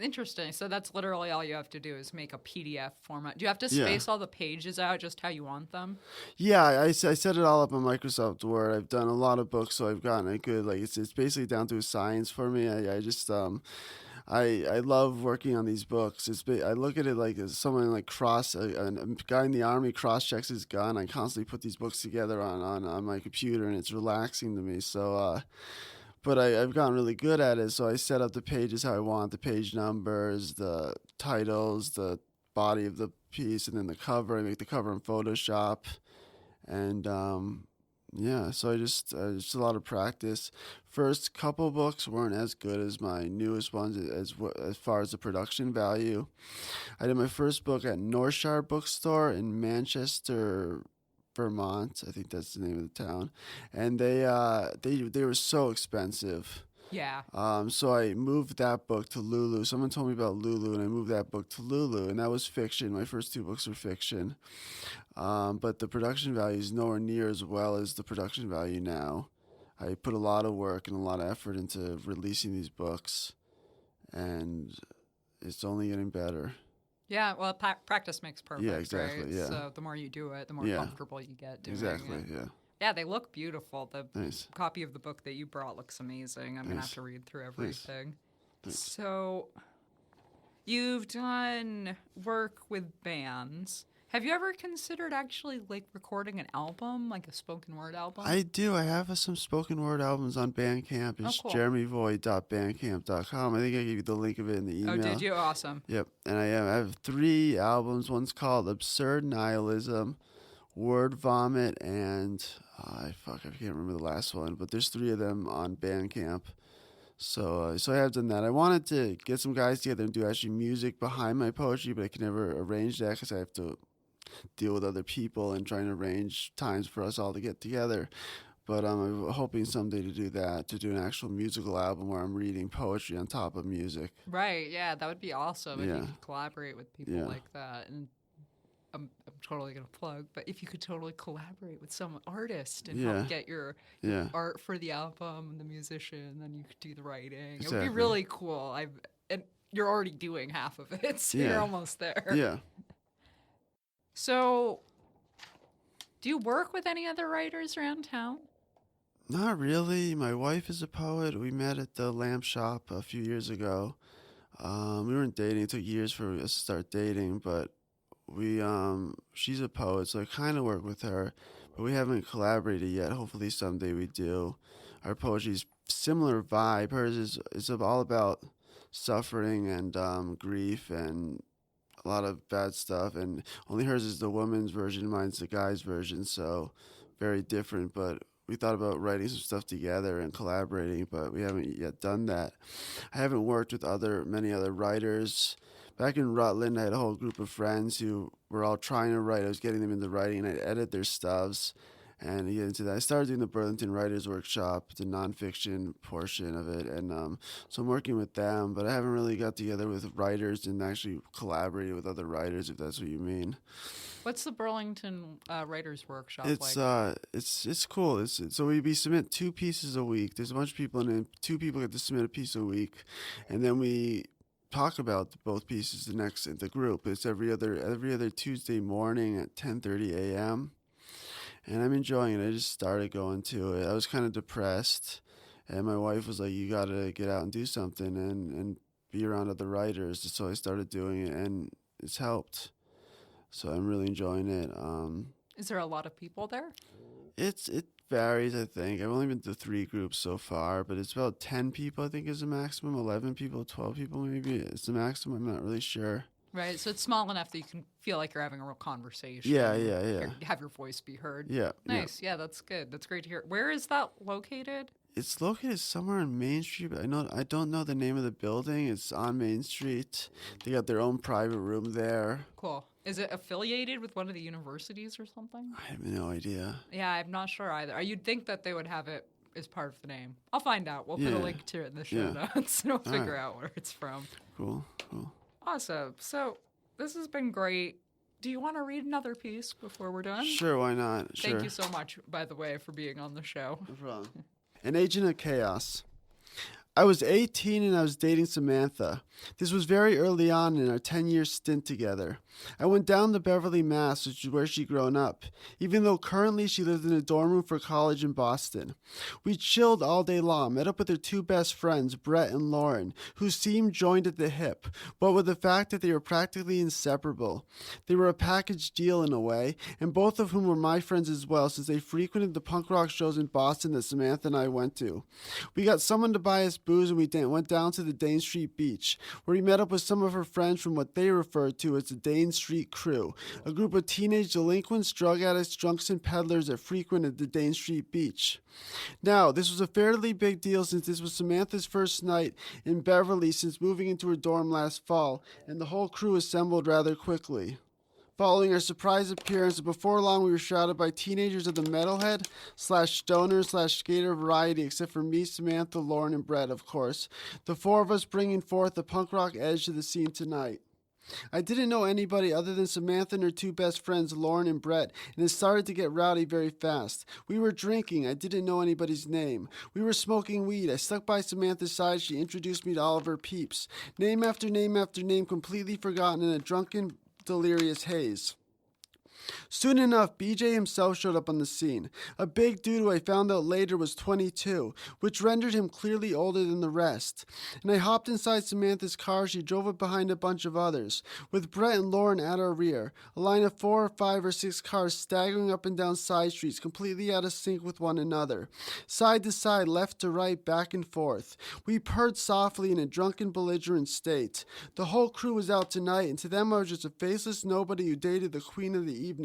Interesting. So that's literally all you have to do is make a PDF format. Do you have to space all the pages out just how you want them? Yeah, I set it all up on Microsoft Word. I've done a lot of books, so I've gotten it good. Like it's basically down to a science for me. I just I love working on these books. I look at it like as someone like a guy in the army cross checks his gun. I constantly put these books together on my computer, and it's relaxing to me. So. But I've gotten really good at it, so I set up the pages how I want, the page numbers, the titles, the body of the piece, and then the cover. I make the cover in Photoshop, and so I just a lot of practice. First couple books weren't as good as my newest ones as far as the production value. I did my first book at Northshire Bookstore in Manchester, Vermont, I think that's the name of the town, and they were so expensive. Yeah. So I moved that book to Lulu. Someone told me about Lulu, and I moved that book to Lulu, and that was fiction. My first two books were fiction, but the production value is nowhere near as well as the production value now. I put a lot of work and a lot of effort into releasing these books, and it's only getting better. Yeah, well, practice makes perfect. Yeah, exactly. Right? Yeah. So the more you do it, the more comfortable you get doing exactly, it. Yeah. Yeah, they look beautiful. The Nice. copy of the book that you brought looks amazing. I'm going to have to read through everything. Nice. So you've done work with bands. Have you ever considered actually like recording an album, like a spoken word album? I do. I have some spoken word albums on Bandcamp. It's cool. jeremyvoid.bandcamp.com. I think I gave you the link of it in the email. Oh, did you? Awesome. Yep. And I have 3 albums. One's called Absurd Nihilism, Word Vomit, and I can't remember the last one. But there's 3 of them on Bandcamp. So I have done that. I wanted to get some guys together and do actually music behind my poetry, but I can never arrange that because I have to deal with other people and trying to arrange times for us all to get together. But I'm hoping someday to do that, to do an actual musical album where I'm reading poetry on top of music. Right, yeah, that would be awesome if you could collaborate with people like that. And I'm totally going to plug, but if you could totally collaborate with some artist and help get your art for the album and the musician, then you could do the writing. Exactly. It would be really cool. And you're already doing half of it, so you're almost there. Yeah. So, do you work with any other writers around town? Not really. My wife is a poet. We met at the lamp shop a few years ago. We weren't dating. It took years for us to start dating, but she's a poet, so I kind of work with her, but we haven't collaborated yet. Hopefully someday we do. Our poetry's similar vibe. Hers is all about suffering and grief and a lot of bad stuff, and only hers is the woman's version, mine's the guy's version, so very different. But we thought about writing some stuff together and collaborating, but we haven't yet done that. I haven't worked with many other writers. Back in Rutland, I had a whole group of friends who were all trying to write. I was getting them into writing, and I'd edit their stuffs and get into that. I started doing the Burlington Writers Workshop, the nonfiction portion of it, and so I'm working with them, but I haven't really got together with writers and actually collaborated with other writers, if that's what you mean. What's the Burlington Writers Workshop like? It's cool. So we submit 2 pieces a week. There's a bunch of people in it. 2 people get to submit a piece a week, and then we talk about both pieces the group. It's every other Tuesday morning at 10:30 a.m. And I'm enjoying it. I just started going to it. I was kind of depressed, And my wife was like, you got to get out and do something and be around other writers. So I started doing it, and it's helped. So I'm really enjoying it. Is there a lot of people there? It varies, I think. I've only been to 3 groups so far, but it's about 10 people, I think, is the maximum. 11 people, 12 people maybe. It's the maximum. I'm not really sure. Right, so it's small enough that you can feel like you're having a real conversation. Yeah. Have your voice be heard. Yeah. Nice. Yeah, that's good. That's great to hear. Where is that located? It's located somewhere on Main Street, but I don't know the name of the building. It's on Main Street. They got their own private room there. Cool. Is it affiliated with one of the universities or something? I have no idea. Yeah, I'm not sure either. You'd think that they would have it as part of the name. I'll find out. We'll put a link to it in the show notes, and we'll figure out where it's from. Cool. Awesome. So this has been great. Do you want to read another piece before we're done? Sure, why not? Sure. Thank you so much, by the way, for being on the show. No problem. An Agent of Chaos. I was 18 and I was dating Samantha. This was very early on in our 10-year stint together. I went down to Beverly, Mass., which is where she'd grown up, even though currently she lived in a dorm room for college in Boston. We chilled all day long, met up with her 2 best friends, Brett and Lauren, who seemed joined at the hip, but with the fact that they were practically inseparable. They were a package deal in a way, and both of whom were my friends as well, since they frequented the punk rock shows in Boston that Samantha and I went to. We got someone to buy us booze, and we went down to the Dane Street Beach, where we met up with some of her friends from what they referred to as the Dane Street Crew, a group of teenage delinquents, drug addicts, drunks, and peddlers that frequented the Dane Street Beach. Now, this was a fairly big deal since this was Samantha's first night in Beverly since moving into her dorm last fall, and the whole crew assembled rather quickly. Following our surprise appearance, before long we were shrouded by teenagers of the metalhead / stoner / skater variety, except for me, Samantha, Lauren, and Brett, of course. The 4 of us bringing forth the punk rock edge to the scene tonight. I didn't know anybody other than Samantha and her 2 best friends, Lauren and Brett, and it started to get rowdy very fast. We were drinking. I didn't know anybody's name. We were smoking weed. I stuck by Samantha's side. She introduced me to all of her peeps. Name after name after name, completely forgotten in a drunken, delirious haze. Soon enough, BJ himself showed up on the scene. A big dude who I found out later was 22, which rendered him clearly older than the rest. And I hopped inside Samantha's car. She drove it behind a bunch of others, with Brett and Lauren at our rear, a line of 4 or 5 or 6 cars staggering up and down side streets, completely out of sync with one another. Side to side, left to right, back and forth. We purred softly in a drunken, belligerent state. The whole crew was out tonight, and to them I was just a faceless nobody who dated the queen of the evening.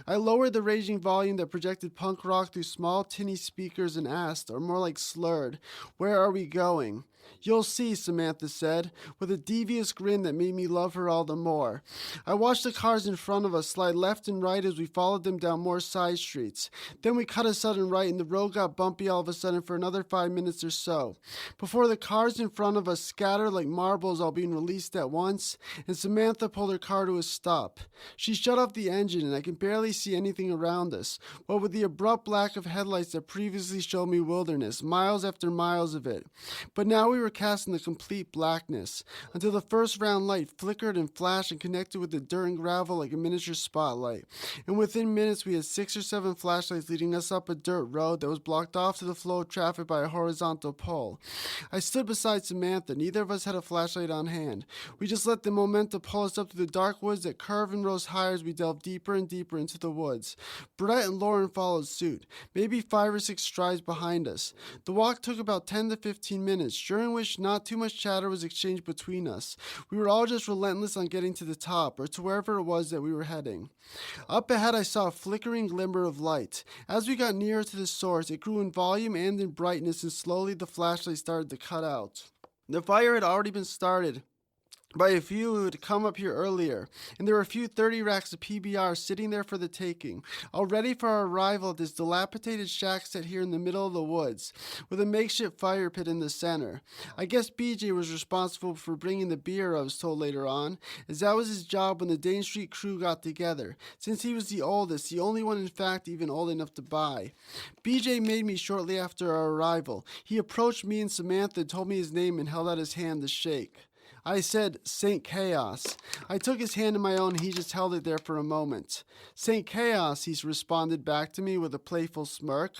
I lowered the raging volume that projected punk rock through small tinny speakers and asked, or more like slurred, "Where are we going?" "You'll see," Samantha said, with a devious grin that made me love her all the more. I watched the cars in front of us slide left and right as we followed them down more side streets. Then we cut a sudden right and the road got bumpy all of a sudden for another 5 minutes or so, before the cars in front of us scattered like marbles all being released at once, and Samantha pulled her car to a stop. She shut off the engine and I can barely see anything around us, what with the abrupt lack of headlights that previously showed me wilderness, miles after miles of it. But now we were cast in the complete blackness, until the first round light flickered and flashed and connected with the dirt and gravel like a miniature spotlight. And within minutes we had 6 or 7 flashlights leading us up a dirt road that was blocked off to the flow of traffic by a horizontal pole. I stood beside Samantha. Neither of us had a flashlight on hand. We just let the momentum pull us up through the dark woods that curved and rose higher as we delved deeper and deeper into the woods. Brett and Lauren followed suit, maybe 5 or 6 strides behind us. The walk took about 10 to 15 minutes, during which not too much chatter was exchanged between us. We were all just relentless on getting to the top, or to wherever it was that we were heading. Up ahead I saw a flickering glimmer of light. As we got nearer to the source, it grew in volume and in brightness, and slowly the flashlight started to cut out. The fire had already been started by a few who had come up here earlier, and there were a few 30 racks of PBR sitting there for the taking, all ready for our arrival at this dilapidated shack set here in the middle of the woods, with a makeshift fire pit in the center. I guess BJ was responsible for bringing the beer, I was told later on, as that was his job when the Dane Street crew got together, since he was the oldest, the only one in fact even old enough to buy. BJ made me shortly after our arrival. He approached me and Samantha, told me his name, and held out his hand to shake. I said, Saint Chaos. I took his hand in my own and he just held it there for a moment. Saint Chaos, he responded back to me with a playful smirk.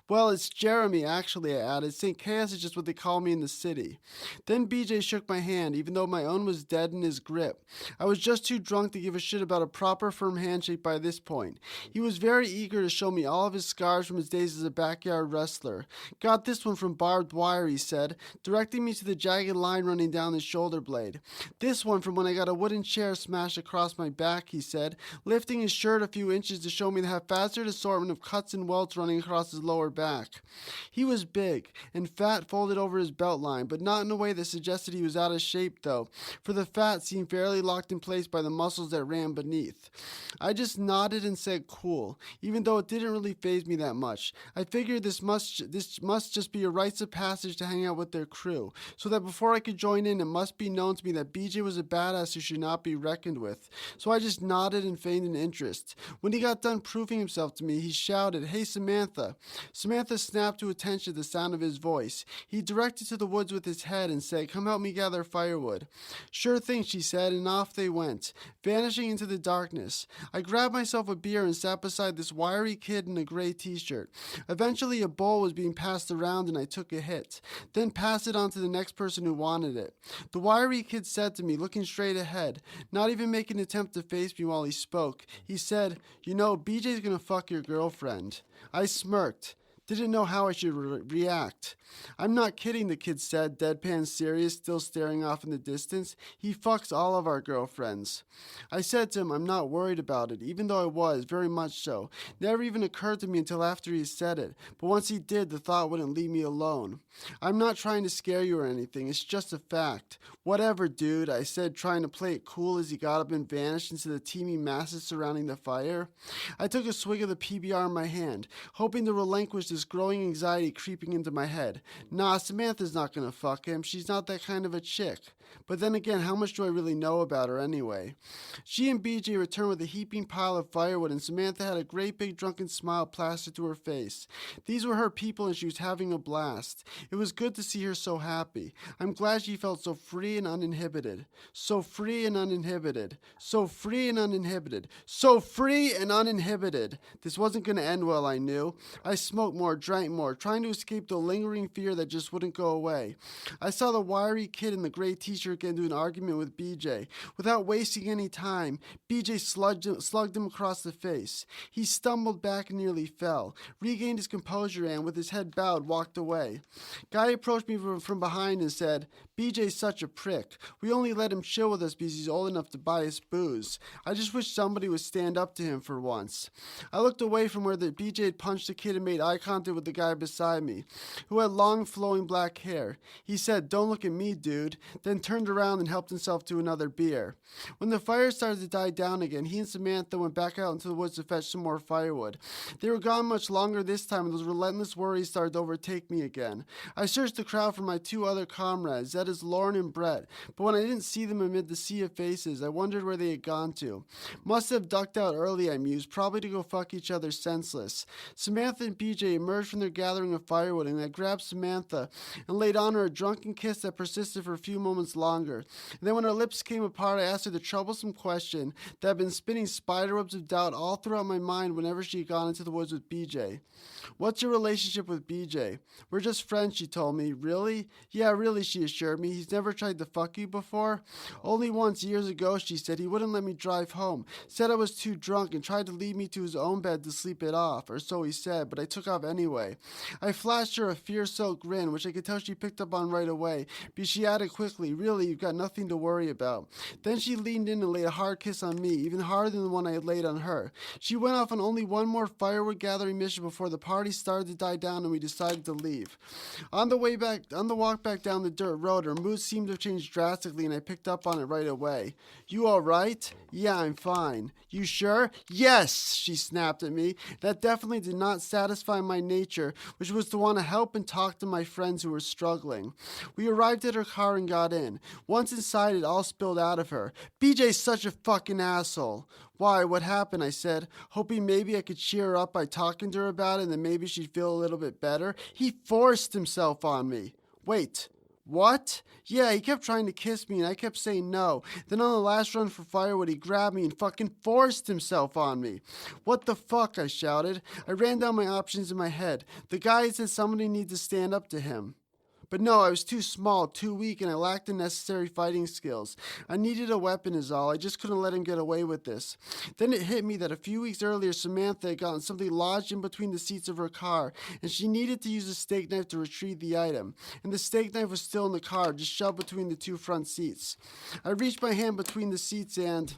Well, it's Jeremy, actually, I added. Saint Chaos is just what they call me in the city. Then BJ shook my hand, even though my own was dead in his grip. I was just too drunk to give a shit about a proper firm handshake by this point. He was very eager to show me all of his scars from his days as a backyard wrestler. Got this one from barbed wire, he said, directing me to the jagged line running down his shoulder blade. This one from when I got a wooden chair smashed across my back, he said, lifting his shirt a few inches to show me the haphazard assortment of cuts and welts running across his lower back. He was big and fat folded over his belt line, but not in a way that suggested he was out of shape though, for the fat seemed fairly locked in place by the muscles that ran beneath. I just nodded and said cool, even though it didn't really faze me that much. I figured this must just be a rites of passage to hang out with their crew, so that before I could join in, it must be known to me that BJ was a badass who should not be reckoned with. So I just nodded and feigned an interest. When he got done proving himself to me, he shouted, "Hey, Samantha." Samantha snapped to attention at the sound of his voice. He directed to the woods with his head and said, "Come help me gather firewood." "Sure thing," she said, and off they went, vanishing into the darkness. I grabbed myself a beer and sat beside this wiry kid in a gray t-shirt. Eventually a bowl was being passed around and I took a hit, then passed it on to the next person who wanted it. The wiry kid said to me, looking straight ahead, not even making an attempt to face me while he spoke. He said, "You know, BJ's gonna fuck your girlfriend." I smirked. Didn't know how I should react. "I'm not kidding," the kid said, deadpan serious, still staring off in the distance. "He fucks all of our girlfriends." I said to him, I'm not worried about it, even though I was, very much so. Never even occurred to me until after he said it, but once he did, the thought wouldn't leave me alone. "I'm not trying to scare you or anything, it's just a fact." "Whatever, dude," I said, trying to play it cool as he got up and vanished into the teeming masses surrounding the fire. I took a swig of the PBR in my hand, hoping to relinquish this growing anxiety creeping into my head. Nah, Samantha's not gonna fuck him. She's not that kind of a chick. But then again, how much do I really know about her anyway? She and BJ returned with a heaping pile of firewood, and Samantha had a great big drunken smile plastered to her face. These were her people and she was having a blast. It was good to see her so happy. I'm glad she felt so free and uninhibited. So free and uninhibited. So free and uninhibited. So free and uninhibited. This wasn't going to end well, I knew. I smoked more, drank more, trying to escape the lingering fear that just wouldn't go away. I saw the wiry kid in the gray t-shirt get into an argument with BJ. Without wasting any time, BJ slugged him across the face. He stumbled back and nearly fell, regained his composure and, with his head bowed, walked away. Guy approached me from behind and said, "BJ's such a prick. We only let him chill with us because he's old enough to buy us booze. I just wish somebody would stand up to him for once." I looked away from where the BJ had punched the kid and made eye contact with the guy beside me, who had long flowing black hair. He said, "Don't look at me, dude," then turned around and helped himself to another beer. When the fire started to die down again, he and Samantha went back out into the woods to fetch some more firewood. They were gone much longer this time, and those relentless worries started to overtake me again. I searched the crowd for my two other comrades, that is Lauren and Brett, but when I didn't see them amid the sea of faces, I wondered where they had gone to. Must have ducked out early, I mused, probably to go fuck each other senseless. Samantha and BJ emerged from their gathering of firewood, and I grabbed Samantha and laid on her a drunken kiss that persisted for a few moments longer. And then when our lips came apart, I asked her the troublesome question that had been spinning spiderwebs of doubt all throughout my mind whenever she had gone into the woods with BJ. "What's your relationship with BJ?" "We're just friends," she told me. "Really?" "Yeah, really," she assured me. "He's never tried to fuck you before?" "Only once, years ago," she said. "He wouldn't let me drive home. Said I was too drunk and tried to lead me to his own bed to sleep it off, or so he said, but I took off anyway." I flashed her a fear-soaked grin, which I could tell she picked up on right away, but she added quickly, "Really, you've got nothing to worry about." Then she leaned in and laid a hard kiss on me, even harder than the one I had laid on her. She went off on only one more firewood gathering mission before the party started to die down and we decided to leave. On the walk back down the dirt road, her mood seemed to have changed drastically and I picked up on it right away. "You all right?" "Yeah, I'm fine." "You sure?" "Yes," she snapped at me. That definitely did not satisfy my nature, which was to want to help and talk to my friends who were struggling. We arrived at her car and got in. Once inside, it all spilled out of her. "BJ's such a fucking asshole." "Why, what happened?" I said, hoping maybe I could cheer her up by talking to her about it and then maybe she'd feel a little bit better. "He forced himself on me." "Wait, What? Yeah, he kept trying to kiss me and I kept saying no. Then on the last run for firewood, he grabbed me and fucking forced himself on me. What the fuck, I shouted. I ran down my options in my head. The guy said somebody needed to stand up to him. But no, I was too small, too weak, and I lacked the necessary fighting skills. I needed a weapon is all. I just couldn't let him get away with this. Then it hit me that a few weeks earlier, Samantha had gotten something lodged in between the seats of her car, and she needed to use a steak knife to retrieve the item. And the steak knife was still in the car, just shoved between the two front seats. I reached my hand between the seats and,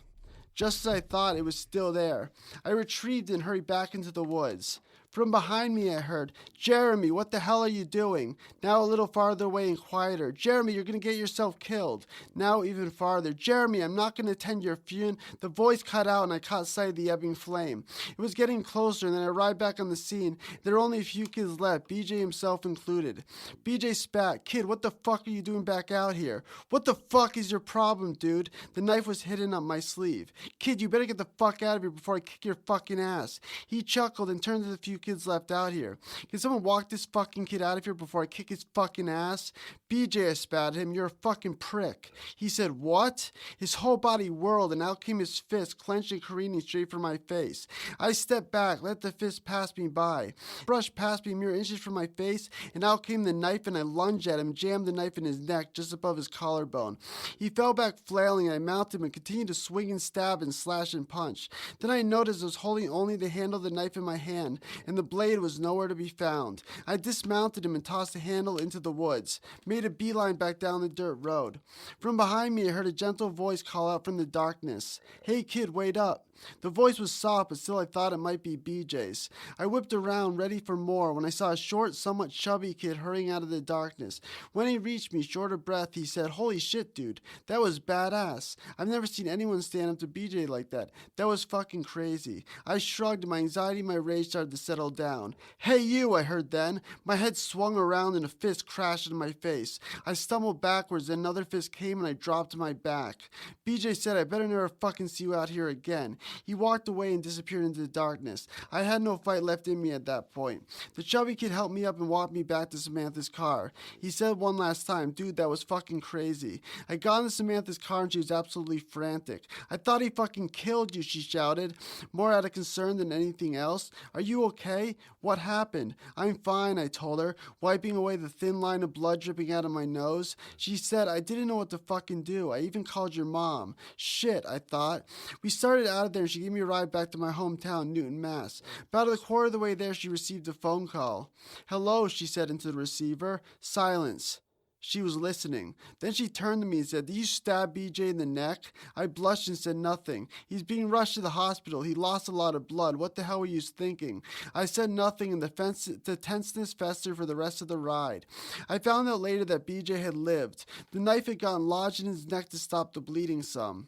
just as I thought, it was still there. I retrieved and hurried back into the woods. From behind me I heard, "Jeremy, what the hell are you doing?" Now a little farther away and quieter. "Jeremy, you're going to get yourself killed." Now even farther. "Jeremy, I'm not going to attend your funeral." The voice cut out and I caught sight of the ebbing flame. It was getting closer and then I arrived back on the scene. There were only a few kids left, BJ himself included. BJ spat, "Kid, what the fuck are you doing back out here?" "What the fuck is your problem, dude?" The knife was hidden up my sleeve. "Kid, you better get the fuck out of here before I kick your fucking ass." He chuckled and turned to the few kids left out here. "Can someone walk this fucking kid out of here before I kick his fucking ass?" "BJ," I spat at him, "you're a fucking prick." He said, "What?" His whole body whirled and out came his fist, clenched and careening straight for my face. I stepped back, let the fist pass me by, brushed past me mere inches from my face, and out came the knife and I lunged at him, jammed the knife in his neck just above his collarbone. He fell back flailing and I mounted him and continued to swing and stab and slash and punch. Then I noticed I was holding only the handle of the knife in my hand, and the blade was nowhere to be found. I dismounted him and tossed the handle into the woods, made a beeline back down the dirt road. From behind me I heard a gentle voice call out from the darkness, "Hey kid, wait up." The voice was soft, but still I thought it might be BJ's. I whipped around, ready for more, when I saw a short, somewhat chubby kid hurrying out of the darkness. When he reached me, short of breath, he said, "Holy shit, dude, that was badass. I've never seen anyone stand up to BJ like that. That was fucking crazy." I shrugged, and my anxiety and my rage started to settle down. "Hey you," I heard then. My head swung around and a fist crashed into my face. I stumbled backwards, then another fist came and I dropped to my back. BJ said, "I better never fucking see you out here again." He walked away and disappeared into the darkness. I had no fight left in me at that point. The chubby kid helped me up and walked me back to Samantha's car. He said one last time, "Dude, that was fucking crazy." I got into Samantha's car and she was absolutely frantic. "I thought he fucking killed you," she shouted, more out of concern than anything else. "Are you okay? What happened?" "I'm fine," I told her, wiping away the thin line of blood dripping out of my nose. She said, "I didn't know what to fucking do. I even called your mom." Shit, I thought. We started out of there and she gave me a ride back to my hometown, Newton, Mass. About a quarter of the way there, she received a phone call. "Hello," she said into the receiver. Silence. She was listening. Then she turned to me and said, "Did you stab BJ in the neck?" I blushed and said nothing. "He's being rushed to the hospital. He lost a lot of blood. What the hell were you thinking?" I said nothing, and the tenseness festered for the rest of the ride. I found out later that BJ had lived. The knife had gotten lodged in his neck to stop the bleeding some.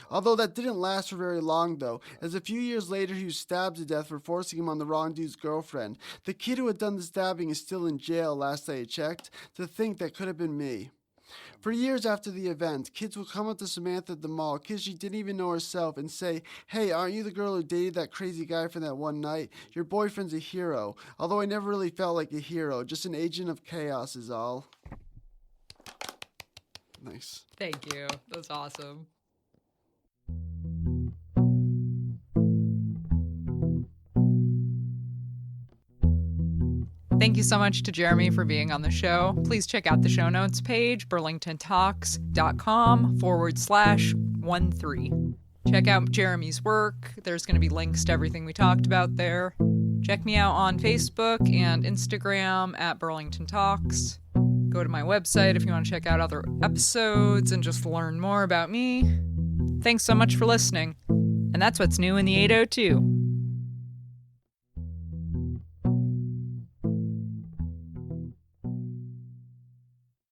Although that didn't last for very long, though, as a few years later he was stabbed to death for forcing him on the wrong dude's girlfriend. The kid who had done the stabbing is still in jail, last I checked. To think that could have been me. For years after the event, kids would come up to Samantha at the mall, kids she didn't even know herself, and say, "Hey, aren't you the girl who dated that crazy guy from that one night? Your boyfriend's a hero." Although I never really felt like a hero, just an agent of chaos is all. Nice. Thank you. That's awesome. Thank you so much to Jeremy for being on the show. Please check out the show notes page, burlingtontalks.com/13. Check out Jeremy's work. There's going to be links to everything we talked about there. Check me out on Facebook and Instagram at Burlington Talks. Go to my website if you want to check out other episodes and just learn more about me. Thanks so much for listening. And that's what's new in the 802.